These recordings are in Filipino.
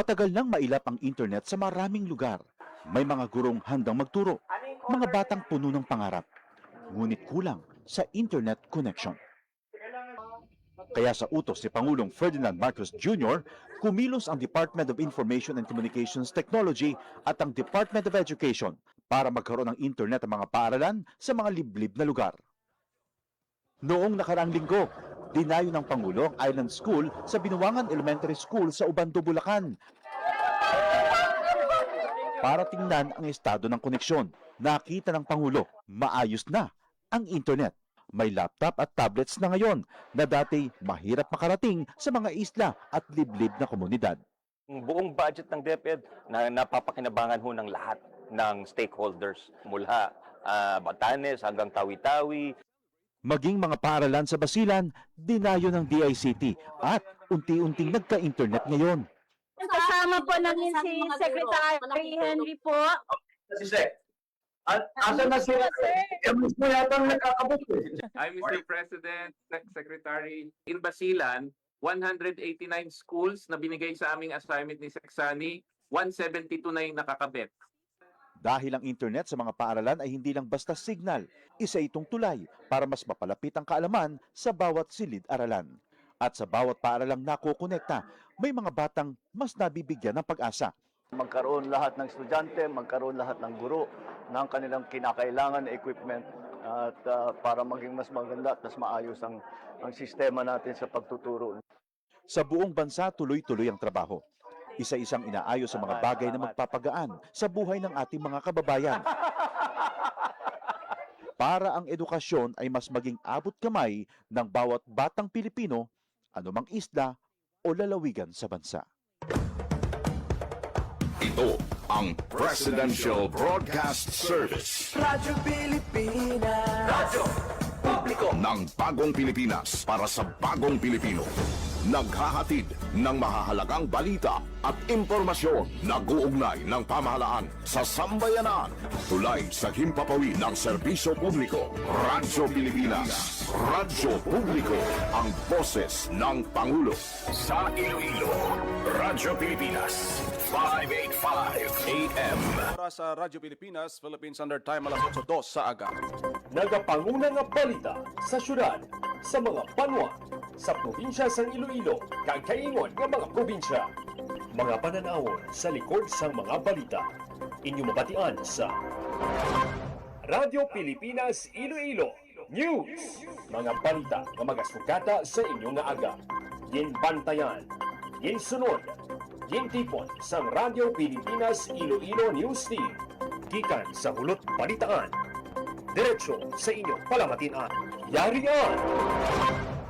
Matagal nang mailap ang internet sa maraming lugar. May mga gurong handang magturo, mga batang puno ng pangarap. Ngunit kulang sa internet connection. Kaya sa utos ni Pangulong Ferdinand Marcos Jr., kumilos ang Department of Information and Communications Technology at ang Department of Education para magkaroon ng internet ang mga paaralan sa mga liblib na lugar. Noong nakaraang linggo, dinayo ng Pangulo ang Island School sa Binuangan Elementary School sa Ubando, Bulacan para tingnan ang estado ng koneksyon. Nakita ng Pangulo, maayos na ang internet. May laptop at tablets na ngayon na dati mahirap makarating sa mga isla at liblib na komunidad. Ang buong budget ng DepEd na napapakinabangan ho ng lahat ng stakeholders mula Batanes hanggang Tawi-Tawi. Maging mga paaralan sa Basilan, dinayo ng DICT at unti-unting nagka-internet ngayon. Kasama po namin si Secretary Henry po. Si Sec. Asa na si Emus mo yata ang nakakabot eh. Hi, Mr. President, Secretary. In Basilan, 189 schools na binigay sa aming assignment ni Seksani, 172 na yung nakakabit. Dahil ang internet sa mga paaralan ay hindi lang basta signal, isa itong tulay para mas mapalapit ang kaalaman sa bawat silid-aralan. At sa bawat paaralang nakukonekta, may mga batang mas nabibigyan ng pag-asa. Magkaroon lahat ng estudyante, magkaroon lahat ng guro ng kanilang kinakailangan na equipment at para maging mas maganda at mas maayos ang sistema natin sa pagtuturo. Sa buong bansa, tuloy-tuloy ang trabaho. Isa-isang inaayos sa mga bagay na magpapagaan sa buhay ng ating mga kababayan. Para ang edukasyon ay mas maging abot kamay ng bawat batang Pilipino, anumang isla o lalawigan sa bansa. Ito ang Presidential Broadcast Service. Radyo Pilipinas. Radyo Publiko ng Bagong Pilipinas para sa Bagong Pilipino. Naghahatid ng mahahalagang balita at impormasyon na guugnay ng pamahalaan sa sambayanan. Tulay sa himpapawid ng serbisyo publiko. Radyo Pilipinas. Radyo Publiko. Ang boses ng Pangulo. Sa Iloilo, Radyo Pilipinas. 585 AM. Para sa Radyo Pilipinas, Philippine Standard Time, alas 8:02 sa aga. Nagapanguna nga balita sa syudad, sa mga banwa, sa probinsya sang Iloilo, kag kaingon nga mga probinsya. Mga pananawon sa likod sang mga balita. Inyong mabatian sa Radyo Pilipinas Iloilo News. Mga balita nga magasugata sa inyong nga aga. Ginbantayan, ginsunod, gintipon sang Radyo Pilipinas Iloilo News Team. Gikan sa hulot balitaan. Diretso sa inyong palamatian. Yarian!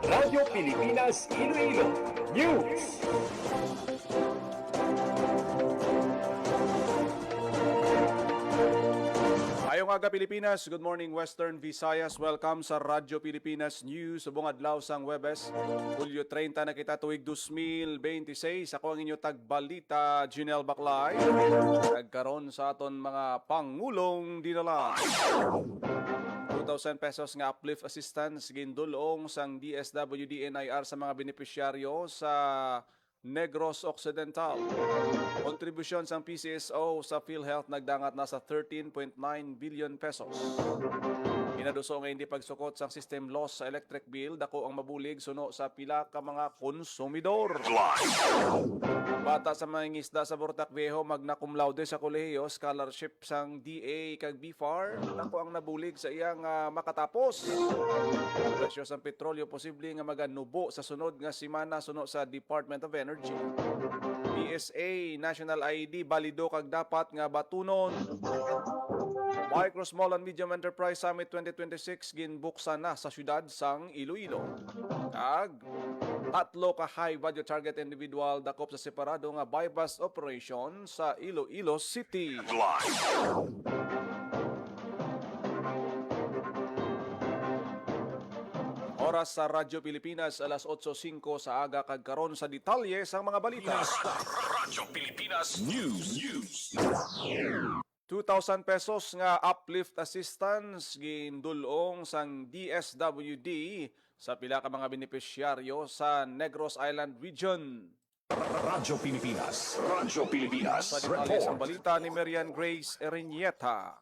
Radyo Pilipinas Iloilo News. Ayong aga Pilipinas, good morning Western Visayas. Welcome sa Radyo Pilipinas News. Subong adlaw sang Webes, Hulyo 30 na kita tuig 2026. Ako ang inyo tagbalita, Junel Baclay. Nagkaroon sa aton mga pangulong dinala. 2,000 pesos nga uplift assistance gindulong sang DSWD NIR sa mga benepisyaryo sa Negros Occidental. Kontribusyon sang PCSO sa PhilHealth nagdangat na sa 13.9 billion pesos. Inaduso nga hindi pagsukot sang system loss sa electric bill, dako ang mabulig suno sa pila ka mga konsumidor. Bata sa mga isda sa Bortac Viejo magna cum laude sa kolehiyo, scholarship sang DA kag BFAR, dako ang nabulig sa iyang makatapos. Presyo sang petrolyo posible nga maganubo sa sunod nga semana suno sa Department of Energy. PSA National ID balido kag dapat nga batunon. Micro, Small and Medium Enterprise Summit 2026 ginbuksan na sa syudad sang Iloilo. Kag tatlo ka high value target individual dakop sa separado nga bypass operation sa Iloilo City. Oras sa Radyo Pilipinas, alas 8:05 sa aga kag karon sa detalye sang mga balita. Radyo Pilipinas News. 2,000 pesos nga uplift assistance gindulong sang DSWD sa pila ka mga benepisyaryo sa Negros Island Region. Radyo Pilipinas. Radyo Pilipinas. Sa detalye ang balita ni Marian Grace Erenieta.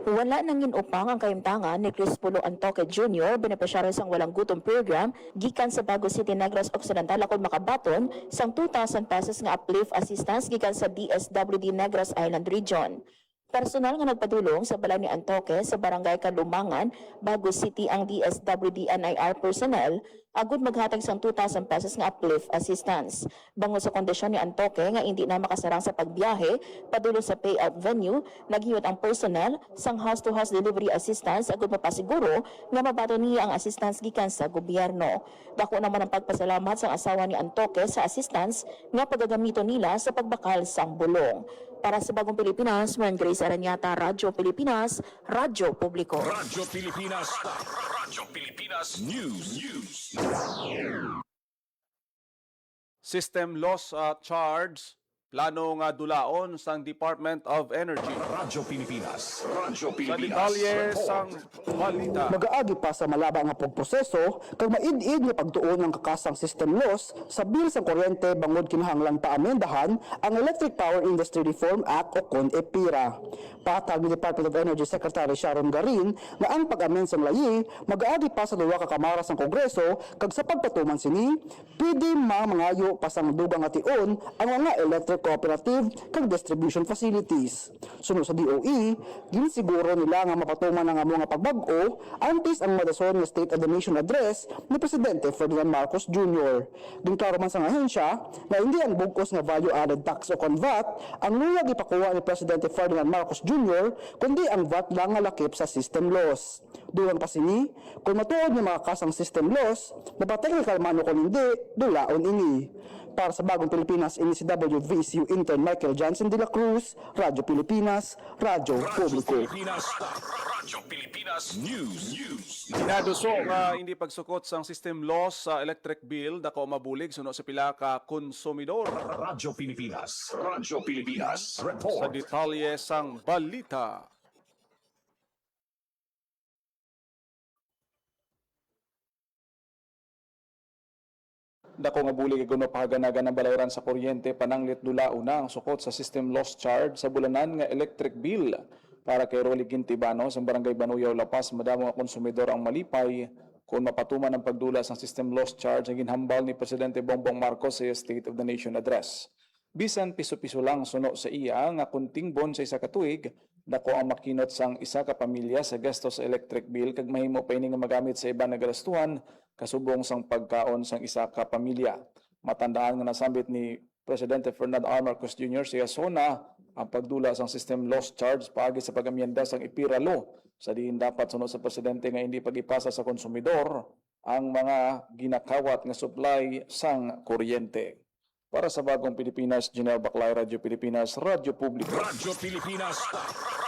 Wala nangin upang ang kaimtangan ni Crispulo Antoque Jr. benepisyaryo sang walang gutom program gikan sa Bago City, Negros Occidental akong makabaton sang 2,000 pesos nga uplift assistance gikan sa DSWD Negros Island Region. Personal nga nagpadulong sa balay ni Antoque sa barangay Kalumangan, Bago City ang DSWD NIR personnel agud maghatag sang 2,000 pesos nga uplift assistance. Bangod sa kondisyon ni Antoque nga hindi na makasarang sa pagbiyahe padulong sa payout venue, naghiyot ang personnel sang house-to-house delivery assistance agud mapasiguro nga mabaton niya ang assistance gikan sa gobyerno. Dako naman ang pagpasalamat sang asawa ni Antoque sa assistance nga pagagamito nila sa pagbakal sang bulong. Para sa Bagong Pilipinas, Marian Grace Aranyata, Radyo Pilipinas, Radyo Publiko. Radyo Pilipinas. Radyo Pilipinas News. System loss charge plano nga dulaon sang Department of Energy. Radyo Pilipinas. Radyo Sa Pilipinas. detalye sang balita. Magaagi pa sa malaba nga pagproseso kag maid-id nga pagtuon ng kakasang system loss sa bil sa kuryente bangod kinahanglang paamendahan ang Electric Power Industry Reform Act o kon EPIRA. Patag ni Department of Energy Secretary Sharon Garin nga ang pag-amend sang layi magaagi pa sa duwa ka kamara sang Kongreso kag sa pagpatuman sini pwede mangayo pa sang dugang nga tion ang mga electric cooperative kag distribution facilities. Sunod sa DOE, ginsiguro nila nga mapatuman ang amo nga pagbag-o antes ang madason nga State of the Nation address ni Presidente Ferdinand Marcos Jr. Ginklaro man sa ahensya na hindi ang bugkos nga value-added tax o VAT ang luyag ipakuha ni Presidente Ferdinand Marcos Jr. kundi ang VAT lang nga lakip sa system loss. Dugang pa sini, kung matuod ng mga kasang system loss, napateknikal man o kung hindi, dulaon ini. Para sa Bagong Pilipinas, ini si WVCU intern Michael Johnson de la Cruz, Radyo Pilipinas, Radyo Publiko. Radyo Pilipinas News. Inaduso nga hindi pagsukot sang system loss sa electric bill dako mabulig suno sa pila ka konsumidor. Radyo Pilipinas. Radyo Pilipinas. Sa Report. detalye sang balita. Dako nga bulig ig mapahaganagan ng balayran sa kuryente pananglit dulao na ang sukot sa system loss charge sa bulanan nga electric bill. Para kay Rolly Gintibano sa Barangay Banuyaw, Lapas, madamo nga konsumidor ang malipay kung mapatuman ang pagdula sa system loss charge ang ginhambal ni Presidente Bongbong Marcos sa State of the Nation address. Bisan piso-piso lang suno sa iya nga kunting bon sa isa ka tuig, dako ang makinot sang isa ka pamilya sa gasto sa electric bill kag mahimo pa ini nga magamit sa iba nga galastuhan kasubong sang pagkaon sang isa ka pamilya. Matandaan nga nasambit ni Presidente Ferdinand R. Marcos Jr. siya sona ang pagdula sang system loss charge paagi sa pag-amyenda sang EPIRA law sa diin dapat sunod sa presidente nga hindi pag-ipasa sa konsumidor ang mga ginakawat nga supply sang kuryente. Para sa Bagong Pilipinas, Janelle Baclay, Radyo Pilipinas, Radyo Publiko. Radyo Pilipinas.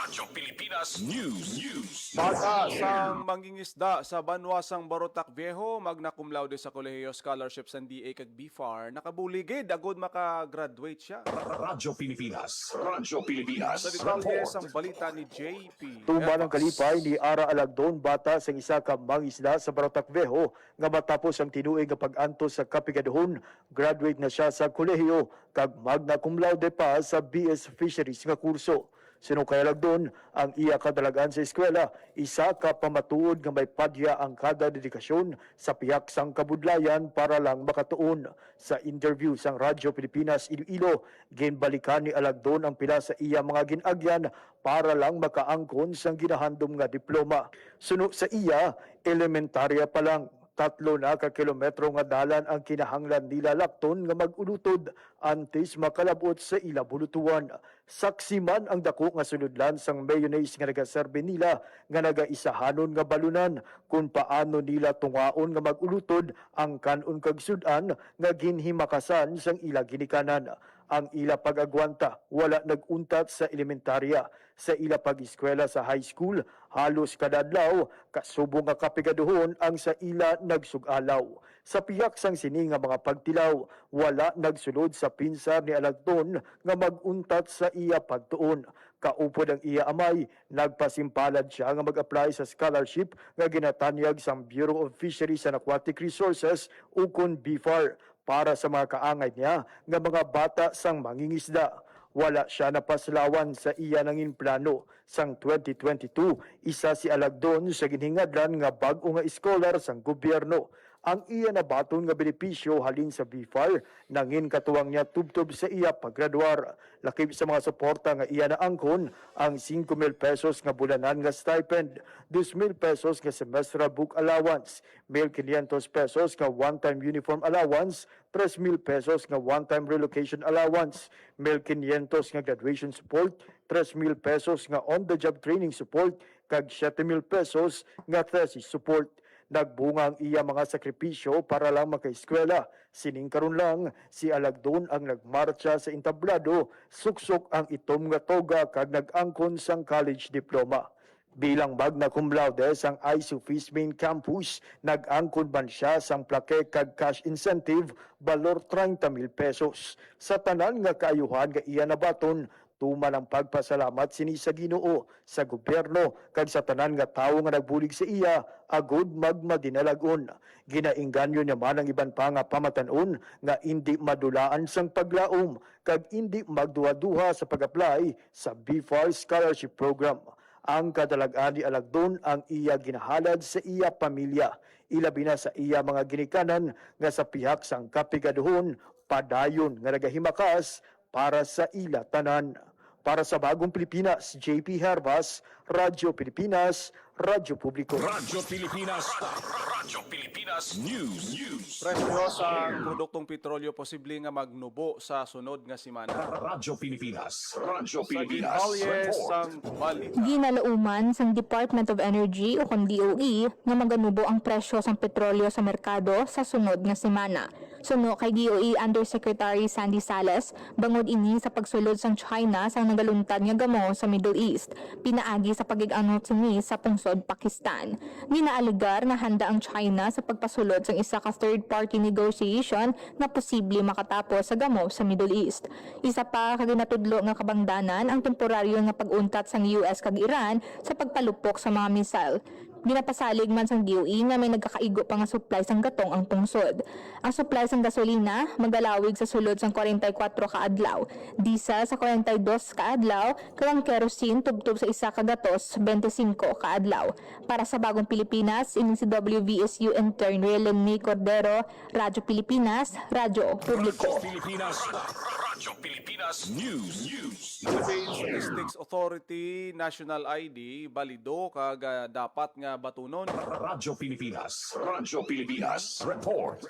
Radyo Pilipinas News. Bata sang mangingisda sa Banwasang Barotac Viejo, magna cum laude sa Kolehiyo Scholarship sa DA kag BFAR, nakabuligid agud maka-graduate siya. Radyo Pilipinas. Radyo Pilipinas. Sa detalye sang balita ni JP. Tumba ng kalipay ni Ara Alagdon bata sa isa ka mangisda sa Barotac Viejo nga matapos ang tinuig nga pag-antos sa kapigadhon, graduate na siya sa kolehiyo kag magna cum laude pa sa BS Fisheries nga kurso. Sinukay Alagdon ang iya kadalagan sa eskwela, isa ka pamatuod nga may padya ang kada dedikasyon sa piyak sang kabudlayan para lang makatuon. Sa interview sang Radyo Pilipinas Iloilo, ginbalikan ni Alagdon ang pila sa iya mga ginagyan para lang makaangkon sang ginahandom nga diploma. Suno sa iya, elementarya pa lang. 3 na ka kilometro nga dalan ang kinahanglan nila lakton nga mag-ulutod antes makalabot sa ila bulutuan. Saksi man ang dako nga suludlan sang mayonnaise nga nagaserbe nila nga nagaisahanon nga balunan kung paano nila tungaon nga mag-ulutod ang kanon kag sudan nga ginhimakasan sang ila ginikanan. Ang ila pag-agwanta wala naguntat sa elementarya. Sa ila pag-eskwela sa high school, halos kada adlaw kasubong nga kapigaduhon ang sa ila nagsugalaw. Sa piyak sang sini nga mga pagtilaw, wala nagsulod sa pinsar ni Alagdon nga maguntat sa iya pagtuon. Kaupod ang iya amay, nagpasimpalad siya nga mag-apply sa scholarship nga ginatanyag sa Bureau of Fisheries and Aquatic Resources ukon BFAR para sa mga kaangay niya nga mga bata sang mangingisda. Wala siya napaslawan sa iya nangin plano. Sang 2022, isa si Alagdon sa ginhingadlan nga bag-o nga scholar sang gobyerno. Ang iya nabaton nga benepisyo halin sa BFAR nangin katuwang niya tubtob sa iya paggraduar. Lakip sa mga suporta nga iya naangkon ang 5,000 pesos nga bulanan nga stipend, 2,000 pesos nga semestral book allowance, 1,500 pesos nga one-time uniform allowance, 3,000 pesos nga one-time relocation allowance, 1,500 nga graduation support, 3,000 pesos nga on-the-job training support, kag 7,000 pesos nga thesis support. Nagbunga ang iya mga sakripisyo para lang makaeskwela. Sining karon lang, si Alagdon ang nagmarcha sa entablado, suksok ang itom nga toga kag nag-angkon sang college diploma. Bilang magna cum laude sang ISUFIS main campus, nag-angkon man siya sang plaque kag cash incentive balor 30,000 pesos. Sa tanan nga kaayuhan nga iya nabaton, tuman ang pagpasalamat sini sa Ginoo, sa gobyerno, kag sa tanan nga tawo nga nagbulig sa iya, agud magmadinalagon. Ginainganyo naman ang iban pa nga pamatanon nga hindi madulaan sang paglaom, kag hindi magduha-duha sa pag-apply sa BFAR Scholarship Program. Ang kadalagan ni Alagdon ang iya ginahalad sa iya pamilya, ilabi na sa iya mga ginikanan nga sa pihak sang kapigaduhon, padayon nga nagahimakas para sa ila tanan. Para sa Bagong Pilipinas, JP Herbas, Radyo Pilipinas, Radyo Publiko. Radyo Pilipinas. Radyo Pilipinas News. Presyo sa produktong petrolyo posible nga magnubo sa sunod nga semana. Radyo Pilipinas. Radyo Sa detalye sang balita. Ginalauman sang Department of Energy o kung DOE nga maganubo ang presyo sang petrolyo sa merkado sa sunod nga semana. Suno kay DOE Undersecretary Sandy Salas, bangod ini sa pagsulod sang China sang nagaluntad nga gamo sa Middle East, pinaagi sa pagig-anot sini sa pungsod Pakistan. Ginaaligar na handa ang China sa pagpasulod sang isa ka third-party negotiation na posible makatapos sa gamo sa Middle East. Isa pa kaginatudlo nga kabangdanan ang temporaryo nga pag-untat sang US kag Iran sa pagpalupok sa mga missile. Ginapasalig man sang DOE nga may nagkakaigo pa nga supply sang gatong ang pungsod. Ang supply sang gasolina magalawig sa sulod sang 44 ka adlaw, diesel sa 42 ka adlaw, kag ang kerosene tubtob sa isa ka gatos 25 ka adlaw. Para sa Bagong Pilipinas, ini si WVSU intern Releny Cordero, Radyo Pilipinas, Radyo Publiko. Radyo Pilipinas News. Philippine Statistics Authority National ID balido kag dapat nga batunon. Radyo Pilipinas. Radyo Pilipinas Report.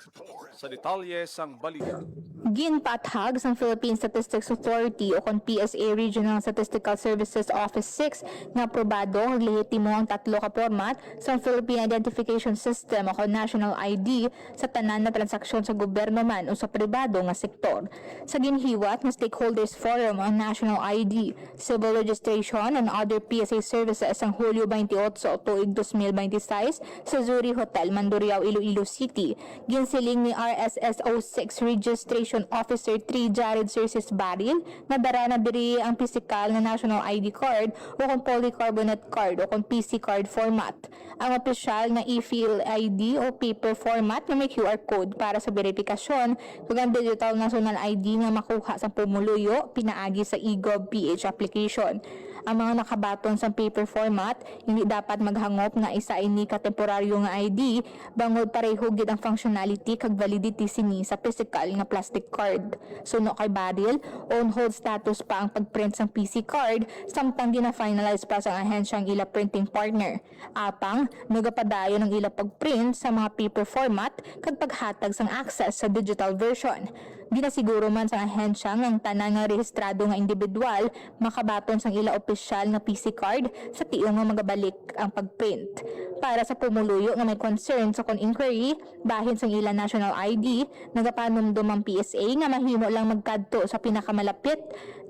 Sa detalye sang balita. Ginpathag sang Philippine Statistics Authority o kon PSA Regional Statistical Services Office 6 nga aprobado ug lehitimo ang tatlo ka format sa Philippine Identification System o kon National ID sa tanan na transaksyon sa gobyerno man o sa pribado nga sektor. Sa ginhiwat nga Stakeholders Forum on National ID, Civil Registration and Other PSA Services ang Hulyo 28 tuig 2026 sa Zuri Hotel, Mandurriao, Iloilo City. Ginsiling ni RSSO6 Registration Officer 3 Jared Cerces Baril na dara na diri ang physical na national ID card o kung polycarbonate card o kung PC card format. Ang opisyal na e-field ID o paper format na may QR code para sa verifikasyon ug ang digital national ID nga makuha sa pumuluyo pinaagi sa eGov.ph application. Ang mga nakabaton sa paper format hindi dapat maghangop nga isa ini ka temporaryo nga ID bangod pareho gid ang functionality kag validity sini sa physical nga plastic card. Suno kay Baril, on hold status pa ang pagprint sang PC card samtang gina-finalize pa sa ahensya ang ila printing partner. Apang nagapadayon ang ila pagprint sa mga paper format kag paghatag sang access sa digital version. Ginasiguro man sa ahensya nga ang tanan nga rehistrado nga individual makabaton sang ila opisyal nga PC card sa tiyo nga magabalik ang pagprint. Para sa pumuluyo nga may concern sa kon inquiry bahin sang ila national ID, nagapanumdum ang PSA nga mahimo lang magkadto sa pinakamalapit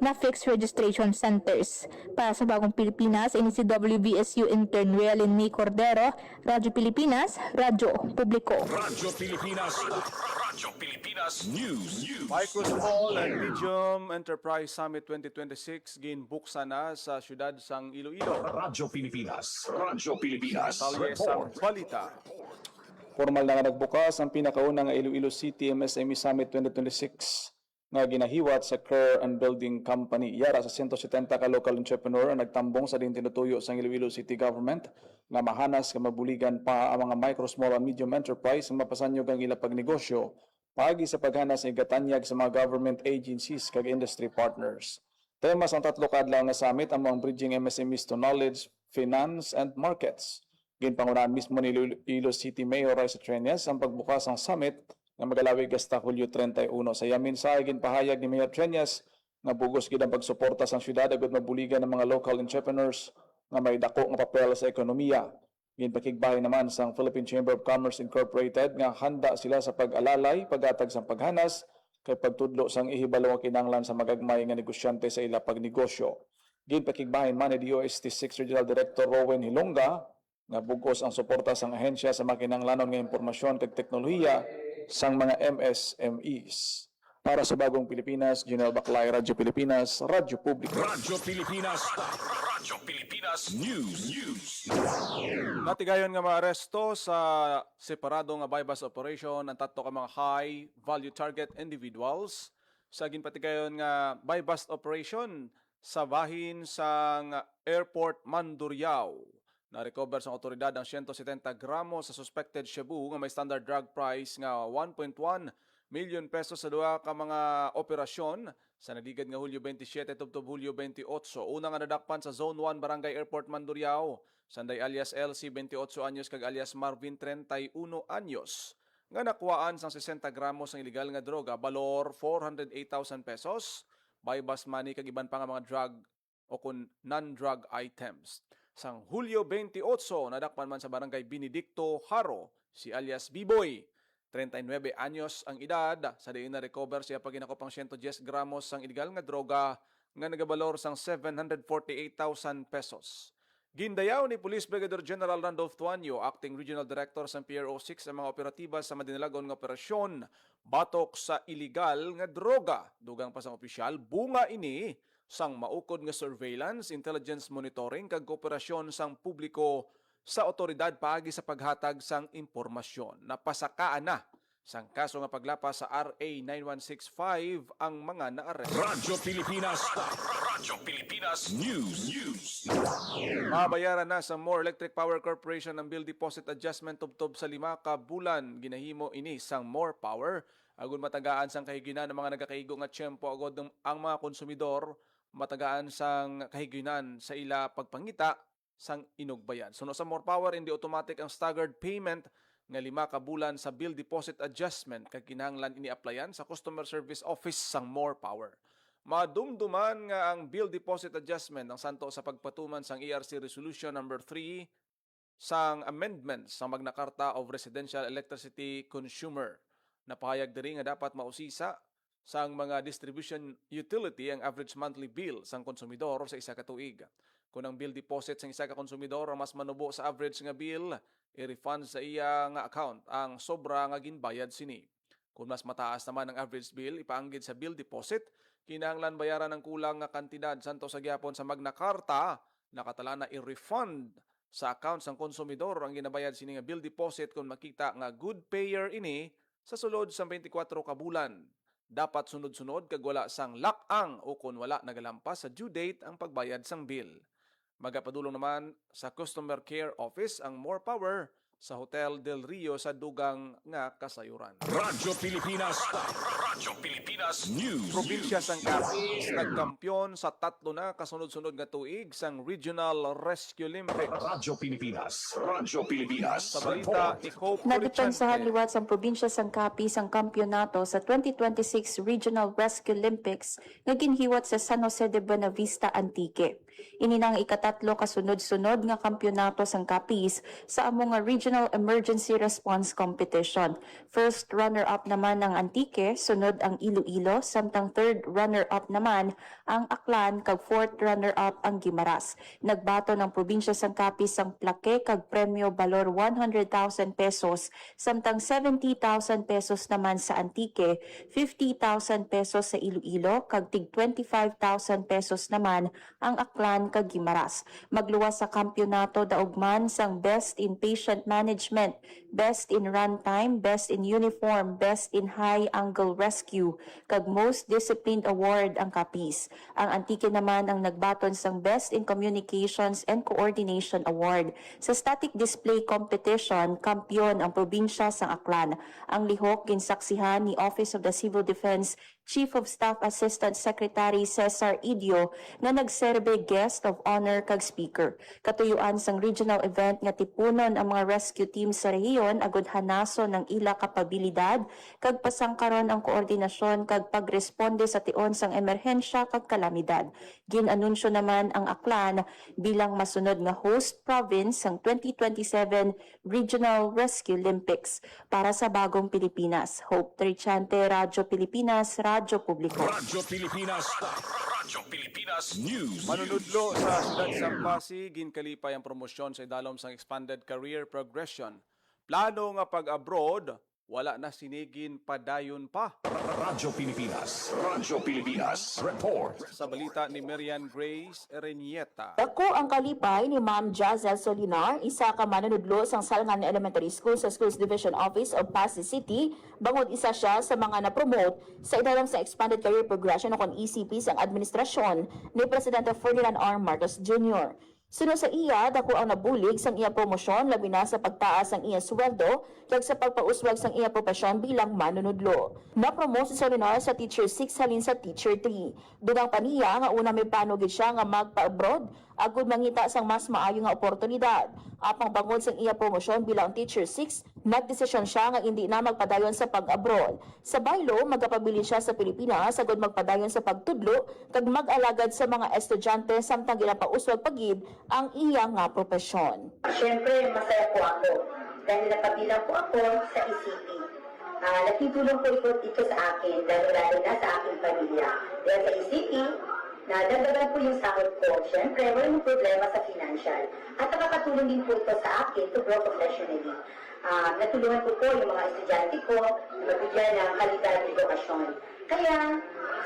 na fixed registration centers. Para sa Bagong Pilipinas, ini si WVSU intern Releny Cordero, Radyo Pilipinas, Radyo Publiko. Radyo Pilipinas. Radyo Pilipinas News. Microsmall and Medium Enterprise Summit 2026 ginbuksan na sa syudad sang Iloilo. Radyo Pilipinas. Radyo Pilipinas Detalye sang balita. Formal na nga nagbukas ang pinakauna nga Iloilo City MSME Summit 2026 nga ginahiwat sa Kerr and Building Company. Yara sa 170 ka local entrepreneur ang nagtambong sa din tinutuyo sa Iloilo City Government nga mahanas nga mabuligan pa ang mga micro, small and medium enterprise nga mapasanyog ang ila pagnegosyo pagi sa paghanas ng igatanyag sa mga government agencies kag industry partners. Tema sa 3 ka adlaw nga summit ang mga bridging MSMEs to knowledge, finance and markets. Ginpangunahan mismo ni Iloilo City Mayor Raisa Treñas ang pagbukas ng summit nga magalawig hasta Hulyo 31. Sa yamin sa ginpahayag ni Mayor Treñas nga bugos gid ang pagsuporta sa syudad agud mabuligan ng mga local entrepreneurs nga may dako nga papel sa ekonomiya. Ginpakigbahay naman sa Philippine Chamber of Commerce Incorporated nga handa sila sa pag-alalay, paghatag sa paghanas kay pagtudlo sang ihibalo ang kinahanglan sa magagmay nga negosyante sa ila pagnegosyo. Ginpakigbahay man ni DOST 6 Regional Director Rowen Hilonga nga bugos ang suporta sang ahensya sa makinahanglanon nga impormasyon kag teknolohiya sang mga MSMEs. Para sa Bagong Pilipinas, General Baclay, Radyo Pilipinas, Radyo Publiko. Radyo Pilipinas. Radyo Pilipinas News. Natigayon nga maaresto sa separado nga bypass operation ang tatlo ka mga high value target individuals sa ginpatigayon nga bypass operation sa bahin sang Airport Mandurriao. Na-recover sa otoridad ang 170 gramos sa suspected shabu nga may standard drug price nga 1.1 million pesos sa duha ka mga operasyon sa nadigad nga Hulyo 27 tubtob Hulyo 28. Una nga nadakpan sa Zone 1 Barangay Airport Mandurriao, sanday alias LC 28 anyos kag alias Marvin 31 anyos. Nga nakuhaan sang 60 gramos ng illegal nga droga, balor 408,000 pesos, bypass money kag iban pa nga mga drug o kun non-drug items. Sang Hulyo 28, nadakpan man sa Barangay Benedicto Haro, si alias B-Boy. 39 anyos ang edad, sa diin na recover siya pag ginakopang 110 gramos sang illegal nga droga nga nagabalor sang 748,000 pesos. Gindayaw ni Police Brigadier General Randolph Tuanyo, Acting Regional Director sa PRO6 ang mga operatiba sa madinalagon nga operasyon batok sa illegal nga droga. Dugang pa sang opisyal, bunga ini sang maukod nga surveillance, intelligence monitoring kag kooperasyon sang publiko sa otoridad paagi sa paghatag sang impormasyon. Napasakaan na sang kaso nga paglapas sa RA 9165 ang mga naaresto. Radyo Pilipinas. Radyo Pilipinas News. Mabayaran na sa More Electric Power Corporation ang bill deposit adjustment tubtob sa 5 ka bulan. Ginahimo ini sang More Power agon matagaan sang kahiginan ng mga nagakaigo nga tiyempo agod ang mga konsumidor matagaan sang kahiginan sa ila pagpangita sang inugbayan. Suno sa More Power, hindi automatic ang staggered payment nga 5 ka bulan sa bill deposit adjustment kag kinahanglan ini-applyan sa Customer Service Office sang More Power. Madumduman nga ang bill deposit adjustment ang santo sa pagpatuman sang ERC Resolution number 3 sang amendments sa Magna Carta of Residential Electricity Consumer. Napahayag diri nga dapat mausisa sang mga distribution utility ang average monthly bill sang konsumidor sa isa ka tuig. Kung ang bill deposit sang isa ka konsumidor ang mas manubo sa average nga bill, i-refund sa iya nga account ang sobra nga ginbayad sini. Kung mas mataas naman ang average bill, ipaanggid sa bill deposit, kinahanglan bayaran ng kulang nga kantidad santo sa gyapon sa Magna Carta, nakatala na i-refund sa account sang konsumidor ang ginabayad sini nga bill deposit kung makita nga good payer ini sa sulod sa 24 ka bulan. Dapat sunod-sunod kag wala sang lakang o kung wala nagalampas sa due date ang pagbayad sang bill. Magapadulong naman sa Customer Care Office ang More Power sa Hotel Del Rio sa dugang nga kasayuran. Radyo Pilipinas. Radyo Pilipinas News. Probinsya sang Capiz nagkampiyon sa 3 na kasunod-sunod nga tuig sang Regional Rescue Olympics. Radyo Pilipinas. Radyo Pilipinas. Sa balita ni Hope Nadepensahan Corichante. liwat sa probinsya sang Capiz ang kampyonato sa 2026 Regional Rescue Olympics nga ginhiwat sa San Jose de Buenavista, Antique. Ini nang ikatatlo kasunod-sunod nga kampyonato sang Capiz sa among nga Regional Emergency Response Competition. First runner-up naman ang Antique, sunod ang Iloilo, samtang third runner-up naman ang Aklan, kag fourth runner-up ang Guimaras. Nagbato ng probinsya sang Capiz ang plaque kag premyo balor 100,000 pesos, samtang 70,000 pesos naman sa Antique, 50,000 pesos sa Iloilo, kag tig 25,000 pesos naman ang Aklan Aklan kag Guimaras. Magluwas sa kampyonato daugman sang Best in Patient Management, Best in Runtime, Best in Uniform, Best in High Angle Rescue, kag Most Disciplined Award ang kapis. Ang Antique naman ang nagbaton sang Best in Communications and Coordination Award. Sa static display competition, kampyon ang probinsya sang Aklan. Ang lihok ginsaksihan ni Office of the Civil Defense Chief of Staff Assistant Secretary Cesar Idio na nagserbe guest of honor kag speaker. Katuyuan sang regional event nga tipunon ang mga rescue teams sa rehiyon agud hanaso ng ila kapabilidad kag pasangkaron ang koordinasyon kag pagresponde sa tion sang emerhensya kag kalamidad. Ginanunsyo naman ang Aklan bilang masunod nga host province sang 2027 Regional Rescue Olympics para sa bagong Pilipinas. Hope Trichante, Radyo Pilipinas, Radyo Publiko. Radyo Pilipinas. Radyo Pilipinas News. Manunudlo sa siyudad sang Pasig, ginkalipay ang promosyon sa idalom sang Expanded Career Progression. Plano nga pag-abroad, wala na sinigin padayon pa. Radyo Pilipinas. Radyo Pilipinas. Report. Sa balita ni Marian Grace Erenieta. Dako ang kalipay ni Ma'am Jazel Solinar, isa ka manunudlo sang Salangan Elementary School sa Schools Division Office of Pasig City, bangod isa siya sa mga na-promote sa idalom sa Expanded Career Progression o ECP sang administrasyon ni Presidente Ferdinand R. Marcos Jr. Sunod sa iya, dako ang nabulig sang iya promosyon labi na sa pagtaas sang iya sweldo kag sa pagpauswag sang iya propesyon bilang manunudlo. Na-promote si Solinar sa Teacher 6 halin sa Teacher 3. Dugang pa niya nga una may panugid siya nga magpa-abroad agud mangita sang mas maayo nga oportunidad. Apang bangod sang iya promosyon bilang Teacher 6, nagdesisyon siya nga hindi na magpadayon sa pag-abroad. Sa baylo, magapabilin siya sa Pilipinas agud magpadayon sa pagtudlo kag mag-alagad sa mga estudyante samtang ginapauswag pagid ang iya nga propesyon. Siyempre, masaya po ako dahil nakabilang po ako sa ECP. Nakitulong po ito sa akin, lalo na sa aking pamilya. Dahil sa ECP, nadagdagan po yung sahod ko. Siyempre, walang problema sa financial. At nakakatulong din po ito sa akin to grow professionally. Natulungan ko po yung mga estudyante ko na mabigyan ng kalidad ng edukasyon. Kaya,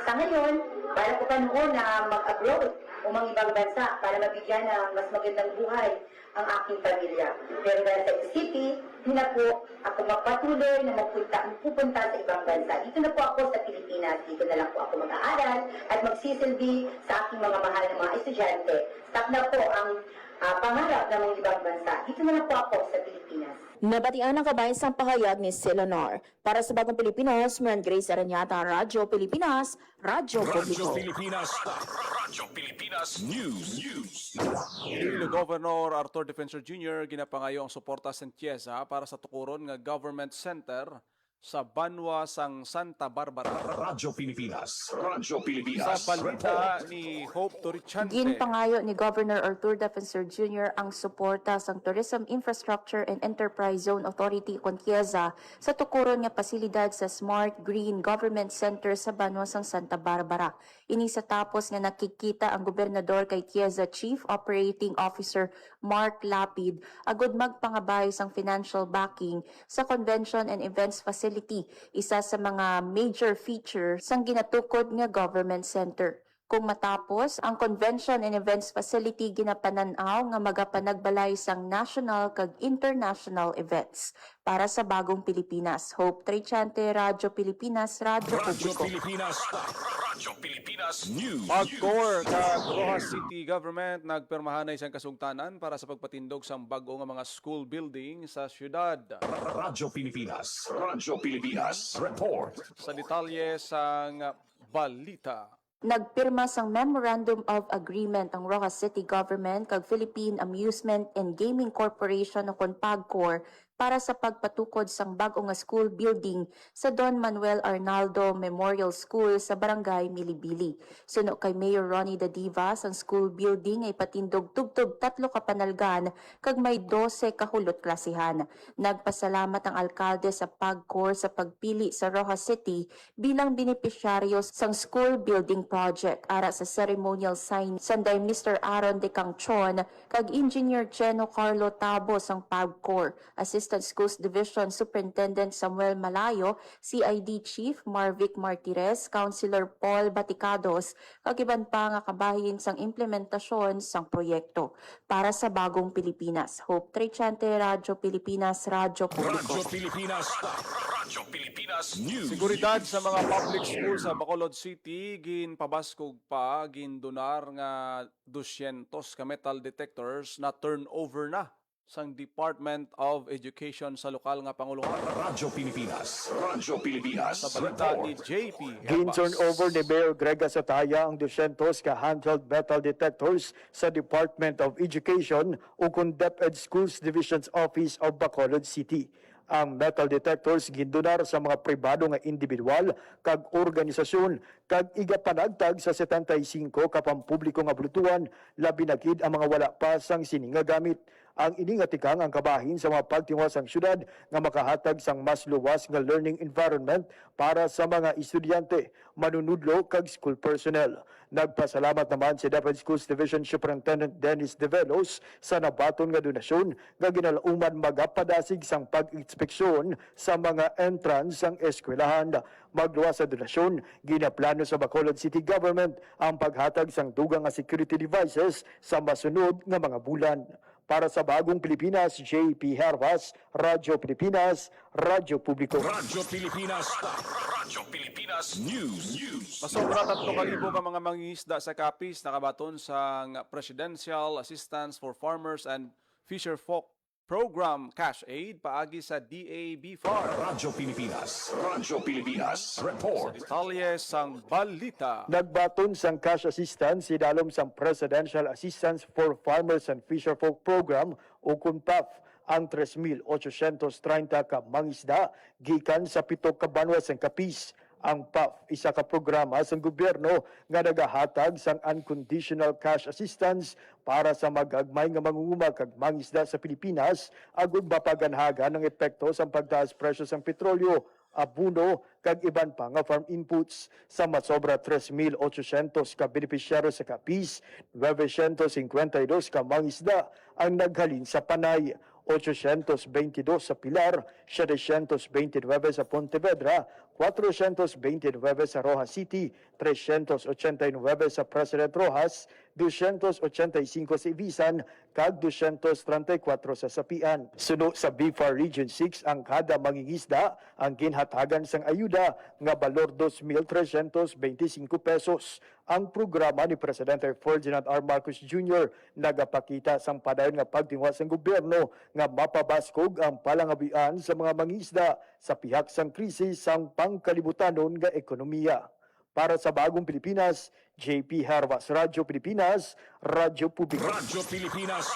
sa ngayon, para ko pa noon na mag-abroad o mga ibang bansa para mabigyan ng mas magandang buhay ang aking pamilya. Pero dahil sa ECP, hindi na po ako magpatuloy na pupunta sa ibang bansa. Dito na po ako sa Pilipinas. Dito na lang po ako mag-aaral at magsisilbi sa aking mga mahal na mga estudyante. Stop na po ang pangarap ng mga ibang bansa. Dito na lang po ako sa Pilipinas. Nabatian ang kabayan sang pahayag ni Solinar. Para sa Bagong Pilipinas, Marian Grace Aranyata, Radyo Pilipinas, Radyo Publiko. Radyo Pilipinas. Radyo Pilipinas News. Iloilo Governor Arthur Defensor Jr. ginapangayo ang suporta sa Tiesa para sa tukuron nga government center sa Banwa sang Santa Barbara. Radyo Pilipinas. Radyo Pilipinas. Sa balita ni Hope Torichante. Ginpangayo ni Governor Arthur Defensor Jr. ang suporta sang Tourism Infrastructure and Enterprise Zone Authority kon Tiesa sa tukuron nga pasilidad sa Smart Green Government Center sa Banwa sang Santa Barbara. Ini sa tapos nga nakikita ang gobernador kay Tiesa Chief Operating Officer Mark Lapid agud magpangabay sang financial backing sa Convention and Events Facility, isa sa mga major feature sang ginatukod nga government center. Kung matapos, ang Convention and Events Facility ginapananaw nga magapanagbalay sang national kag international events. Para sa Bagong Pilipinas, Hope Trichante, Radyo Pilipinas, Radyo Publiko. Pilipinas. Radyo Pilipinas News. Pagkor kag Rojas City Government nagpermahan na isang kasugtanan para sa pagpatindog sang bag-o nga mga school building sa syudad. Radyo Pilipinas. Radyo Pilipinas. Report. Sa detalye sang balita. Nagpirma sang Memorandum of Agreement ang Rojas City Government kag Philippine Amusement and Gaming Corporation o PAGCOR para sa pagpatukod sang bag-o nga school building sa Don Manuel Arnaldo Memorial School sa Barangay Milibili. Suno kay Mayor Ronnie Dadiva, ang school building ay patindog tugtog 3 ka panalgan kag may 12 ka hulot klasihan. Nagpasalamat ang alkalde sa PAGCOR sa pagpili sa Rojas City bilang benepisyaryo sang school building project. Ara sa ceremonial sign sanday Mr. Aaron De Cangchon kag Engineer Cheno Carlo Tabo sang PAGCOR, Assistant Assistant Schools Division Superintendent Samuel Malayo, CID Chief Marvic Martires, Councilor Paul Baticados, kagiban pa nga kabahin sang implementasyon sang proyekto para sa bagong Pilipinas. Hope Trichante, Radyo Pilipinas, Radyo Publiko. Radyo Pilipinas News. Seguridad sa mga public schools sa Bacolod City ginpabaskog pa gindonar nga 200 ka metal detectors na turnover na sang Department of Education sa lokal nga panguluhan. Radyo Pilipinas. Radyo Pilipinas. Sa balita ni JP Gin-turn over ni Mayor Greg Asataya ang 200 ka handheld metal detectors sa Department of Education o kung DepEd Schools Division's Office of Bacolod City. Ang metal detectors gindonar sa mga pribado nga individual kag organisasyon kag igapanagtag sa 75 ka pampubliko nga bulutuan labi na gid ang mga wala pa sang sini nga gamit. Ang iningatikang ang kabahin sa mga pagtingwa sang syudad nga makahatag sang mas luwas nga learning environment para sa mga estudyante, manunudlo kag school personnel. Nagpasalamat naman si DepEd Schools Division Superintendent Dennis Develos sa nabaton nga donasyon nga ginalauman magapadasig sang pag-inspeksyon sa mga entrance sang eskwelahan. Magluwas sa donasyon, ginaplano sa Bacolod City Government ang paghatag sang dugang nga security devices sa masunod nga mga bulan. Para sa Bagong Pilipinas, JP Hervas, Radyo Pilipinas, Radyo Publiko. Radyo Pilipinas. Radyo Pilipinas News. Masobra 3,000 ka mga mangingisda sa Capiz nakabaton sa Presidential Assistance for Farmers and Fisher Folk Program Cash Aid paagi sa DAB Farm. Radyo Pilipinas. Radyo Pilipinas. Report. Detalye sang balita. Nagbaton sang cash assistance si dalom sang Presidential Assistance for Farmers and Fisher Folk Program o KUNPAF ang 3,830 ka mangisda gikan sa 7 ka banwa sang Capiz. Ang PAF, isa ka programa sa gobyerno nga nagahatag sang unconditional cash assistance para sa magagmay nga mangunguma kag mangisda sa Pilipinas agud mapaganhagan ng epekto sa pagtaas presyo sang petrolyo, abuno kag iban pa nga farm inputs. Sa masobra 3,800 ka benepisyaryo sa Capiz, 952 ka mangisda ang naghalin sa Panay, 822 sa Pilar, 729 sa Pontevedra, 429 sa Rojas City, 389 sa President Rojas, 285 sa Ibisan, kag 234 sa Sapian. Suno sa BFAR Region 6 ang kada mangingisda ang ginhatagan sang ayuda nga balor 2,325 pesos. Ang programa ni Presidente Ferdinand R. Marcos Jr. nagapakita sang padayon nga pagtingwa sang gobyerno nga mapabaskog ang palangabian sa mga mangingisda sa pihak sang krisis sang pangkalibutanon nga ekonomiya. Para sa Bagong Pilipinas, JP Hervas, Radyo Pilipinas, Radyo Publiko. Radyo Pilipinas.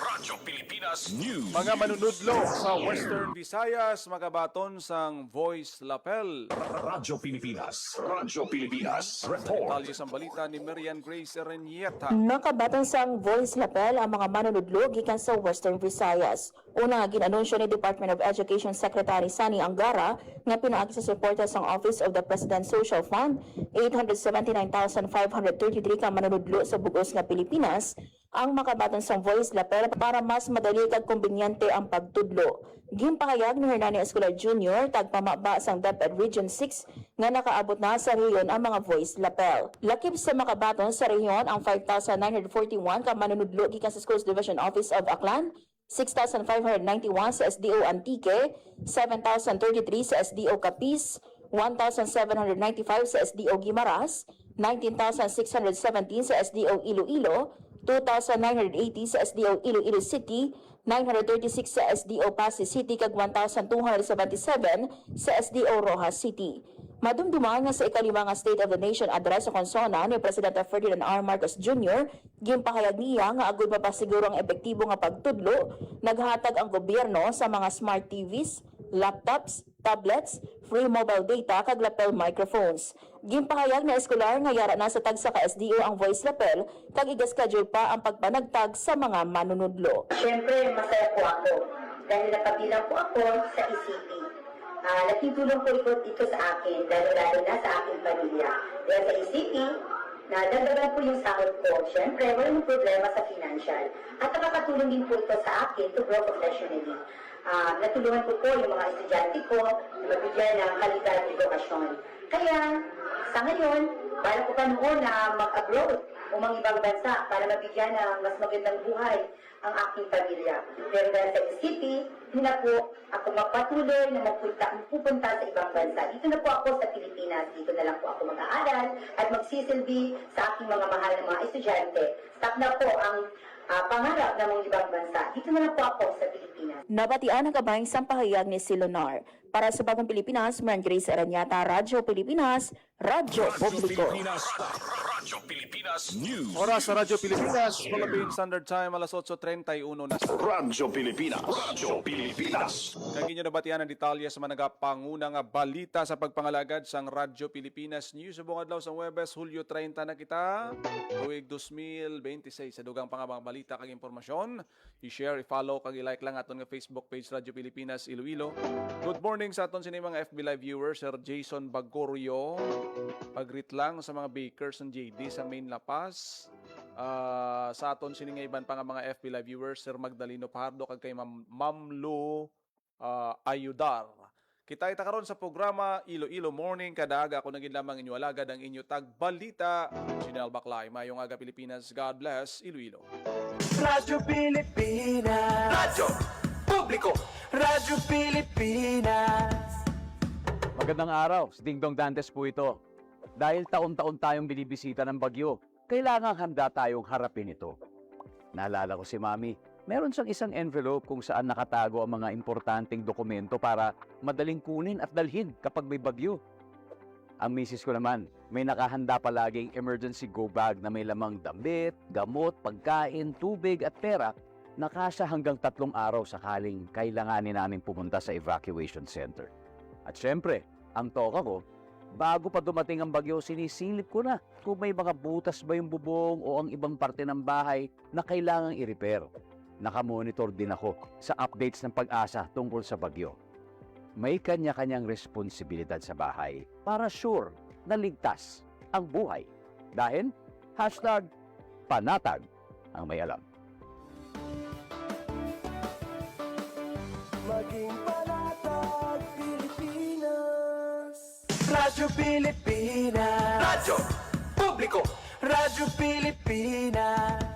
Radyo Pilipinas News. Mga manunudlo sa Western Visayas, magabaton sang Voice Lapel. Radyo Pilipinas. Radyo Pilipinas. Report. Detalye sang balita ni Marian Grace Erenieta. Nakabatan sang Voice Lapel ang mga manunudlo gikan sa Western Visayas. Una nga ginanunsyo ni Department of Education Secretary Sani Angara nga pinaagi sa suporta sang Office of the President Social Fund 879,533 ka manunudlo sa bugos nga Pilipinas ang makabatan sang Voice Lapel para mas madali kag kumbinyante ang pagtudlo. Gimpahayag ni Hernani Escolar Jr. tagpamaba sang DepEd Region 6 nga nakaabot na sa rehiyon ang mga Voice Lapel. Lakip sa makabaton sa rehiyon ang 5,941 ka manunudlo gikan sa Schools Division Office of Aklan, 6,591 sa SDO Antique, 7,033 sa SDO Capiz, 1,795 sa SDO Guimaras, 19,617 sa SDO Iloilo, 2,980 sa SDO Iloilo City, 936 sa SDO Pasig City kag 1,277 sa SDO Rojas City. Madumduman nga sa ikalima nga State of the Nation address sa konsona ni Presidente Ferdinand R. Marcos Jr., gimpahayag niya nga agud mapasiguro ang epektibo nga pagtudlo, naghatag ang gobyerno sa mga smart TVs, laptops, tablets, free mobile data kag lapel microphones. Gimpahayag na eskolar nga yara na sa tagsa ka SDO ang Voice Lapel kag iga-schedule pa ang pagpanagtag sa mga manunudlo. Siyempre, masaya po ako dahil napabilang po ako sa ECP. Laking tulong po ito sa akin, lalo na sa aking pamilya. Dahil sa ECP, nadagdagan po yung sahod ko. Siyempre, walang problema sa financial. At nakakatulong din po ito sa akin to grow professionally. natulungan ko po yung mga estudyante ko na mabigyan ng kalidad ng edukasyon. Kaya, sa ngayon, bala ko pa noon na mag-abroad o mga-ibang bansa para mabigyan ng mas magandang buhay ang aking pamilya. Pero dahil sa ECP, hindi na po ako magpatuloy na pupunta sa ibang bansa. Dito na po ako sa Pilipinas. Dito na lang po ako mag-aaral at magsisilbi sa aking mga mahal na mga estudyante. Stop na po ang pangarap ng mga ibang bansa. Dito na lang po ako sa Pilipinas. Nabatian ang kabayang sampahayag ni Silonar. Para sa Bagong Pilipinas, Maran Grace Aranyata, Radyo Pilipinas, Radyo Publiko. Radyo Pilipinas News. Oras sa Radyo Pilipinas, Philippine Standard Time, alas 8:31 na sa Radyo Pilipinas. Radyo Pilipinas. Kag inyo nabatian ang detalye sa managapangunang balita sa pagpangalagad sang Radyo Pilipinas News. Subong adlaw sa Huwebes, Hulyo 30 na kita. Tuig 2026 sa dugang pangabang balita kag impormasyon. I-share, i-follow kag i-like lang aton nga Facebook page Radyo Pilipinas Iloilo. Good morning sa aton sini mga FB Live viewers, Sir Jason Bagorio. Pag-greet lang sa mga bakers ng JD sa Main La Paz. Sa aton sini nga iban pa nga mga FB Live viewers, Sir Magdaleno Pardo kag kay Ma'am Lu Ayudar. Kita karon sa programa Iloilo Morning. Kadaga ako naging lamang inyo alagad ang inyo tagbalita. Sinel Baklay, mayong aga Pilipinas. God bless Iloilo. Radyo Pilipinas. Radyo Publiko. Radyo Pilipinas. Magandang araw, si Dingdong Dantes po ito. Dahil taon-taon tayong binibisita ng bagyo, kailangan handa tayong harapin ito. Naalala ko si Mami, meron siyang isang envelope kung saan nakatago ang mga importanteng dokumento para madaling kunin at dalhin kapag may bagyo. Ang misis ko naman, may nakahanda palaging emergency go bag na may lamang damit, gamot, pagkain, tubig at pera na kasya hanggang 3 araw sakaling kailanganin namin pumunta sa evacuation center. At syempre, ang toka ko, bago pa dumating ang bagyo, sinisilip ko na kung may mga butas ba yung bubong o ang ibang parte ng bahay na kailangang i-repair. Nakamonitor din ako sa updates ng Pag-asa tungkol sa bagyo. May kanya-kanyang responsibilidad sa bahay para sure na ligtas ang buhay. Dahil, #panatag ang may alam. Maging panatag Pilipinas. Radyo Pilipinas. Radyo Publiko. Radyo Pilipinas.